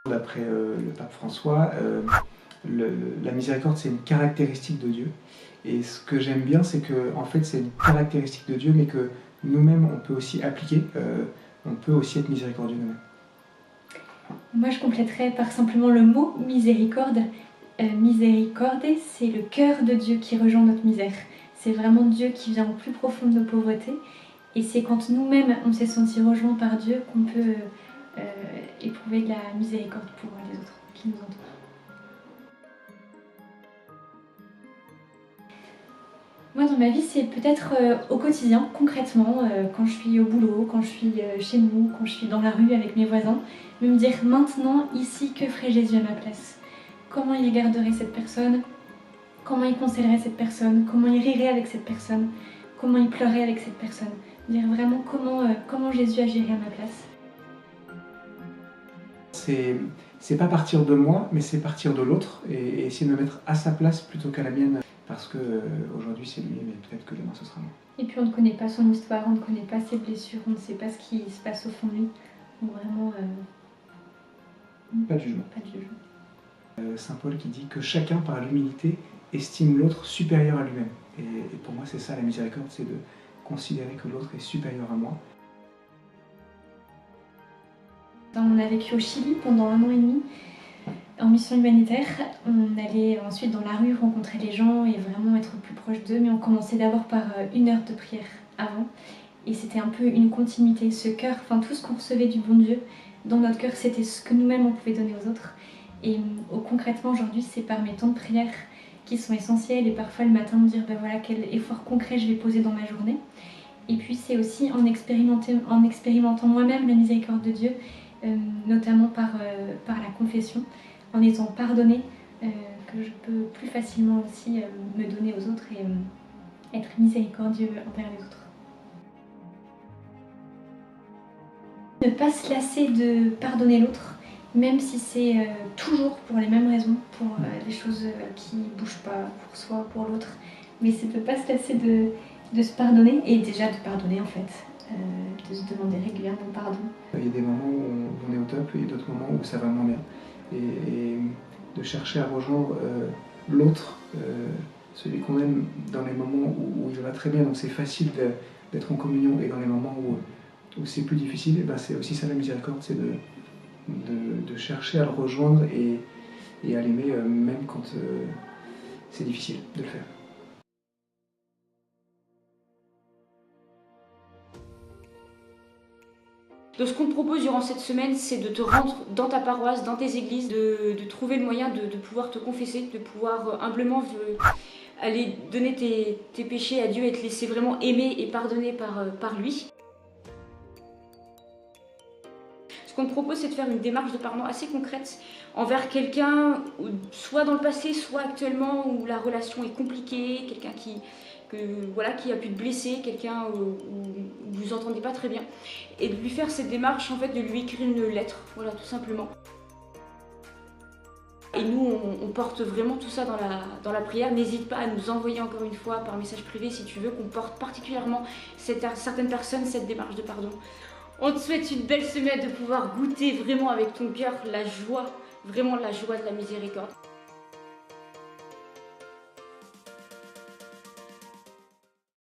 D'après le pape François, la miséricorde c'est une caractéristique de Dieu. Et ce que j'aime bien, c'est que en fait, c'est une caractéristique de Dieu, mais que nous-mêmes on peut aussi appliquer, on peut aussi être miséricordieux nous-mêmes. Moi je compléterais par simplement le mot miséricorde. Miséricorde, c'est le cœur de Dieu qui rejoint notre misère. C'est vraiment Dieu qui vient au plus profond de nos pauvretés. Et c'est quand nous-mêmes on s'est senti rejoints par Dieu qu'on peut éprouver de la miséricorde pour les autres qui nous entourent. Moi dans ma vie c'est peut-être au quotidien, concrètement, quand je suis au boulot, quand je suis chez nous, quand je suis dans la rue avec mes voisins, de me dire maintenant, ici, que ferait Jésus à ma place? Comment il regarderait cette personne? Comment il conseillerait cette personne? Comment il rirait avec cette personne? Comment il pleurait avec cette personne? Dire vraiment comment Jésus agirait à ma place. C'est pas partir de moi, mais c'est partir de l'autre et essayer de me mettre à sa place plutôt qu'à la mienne. Parce qu'aujourd'hui c'est lui, mais peut-être que demain ce sera moi. Et puis on ne connaît pas son histoire, on ne connaît pas ses blessures, on ne sait pas ce qui se passe au fond de lui. Donc vraiment... pas de jugement. Pas de jugement. Saint Paul qui dit que chacun par l'humilité estime l'autre supérieur à lui-même. Et pour moi c'est ça la miséricorde, c'est de considérer que l'autre est supérieur à moi. On a vécu au Chili pendant 1 an et demi en mission humanitaire. On allait ensuite dans la rue rencontrer les gens et vraiment être plus proche d'eux, mais on commençait d'abord par 1 heure de prière avant. Et c'était un peu une continuité, ce cœur, enfin tout ce qu'on recevait du bon Dieu dans notre cœur, c'était ce que nous-mêmes on pouvait donner aux autres. Et concrètement aujourd'hui c'est par mes temps de prière qui sont essentiels et parfois le matin me dire ben voilà quel effort concret je vais poser dans ma journée. Et puis c'est aussi en expérimentant moi-même la miséricorde de Dieu, notamment par la confession, en étant pardonnée, que je peux plus facilement aussi me donner aux autres et être miséricordieux envers les autres. Ne pas se lasser de pardonner l'autre, même si c'est toujours pour les mêmes raisons, pour des choses qui ne bougent pas pour soi, pour l'autre, mais c'est de ne pas se lasser de se pardonner, et déjà de pardonner en fait, de se demander régulièrement pardon. Il y a des moments où on est au top et d'autres moments où ça va moins bien. Et de chercher à rejoindre l'autre, celui qu'on aime dans les moments où il va très bien, donc c'est facile d'être en communion, et dans les moments où c'est plus difficile, ben c'est aussi ça la miséricorde, c'est de chercher à le rejoindre et à l'aimer même quand c'est difficile de le faire. Donc ce qu'on te propose durant cette semaine, c'est de te rendre dans ta paroisse, dans tes églises, de trouver le moyen de pouvoir te confesser, de pouvoir humblement aller donner tes péchés à Dieu et te laisser vraiment aimer et pardonner par lui. Ce qu'on te propose, c'est de faire une démarche de pardon assez concrète envers quelqu'un, soit dans le passé, soit actuellement, où la relation est compliquée, quelqu'un qui a pu te blesser, quelqu'un où vous vous entendez pas très bien, et de lui faire cette démarche, en fait, de lui écrire une lettre, voilà, tout simplement. Et nous, on porte vraiment tout ça dans la prière. N'hésite pas à nous envoyer encore une fois par message privé si tu veux qu'on porte particulièrement certaines personnes cette démarche de pardon. On te souhaite une belle semaine, de pouvoir goûter vraiment avec ton cœur la joie, vraiment la joie de la miséricorde.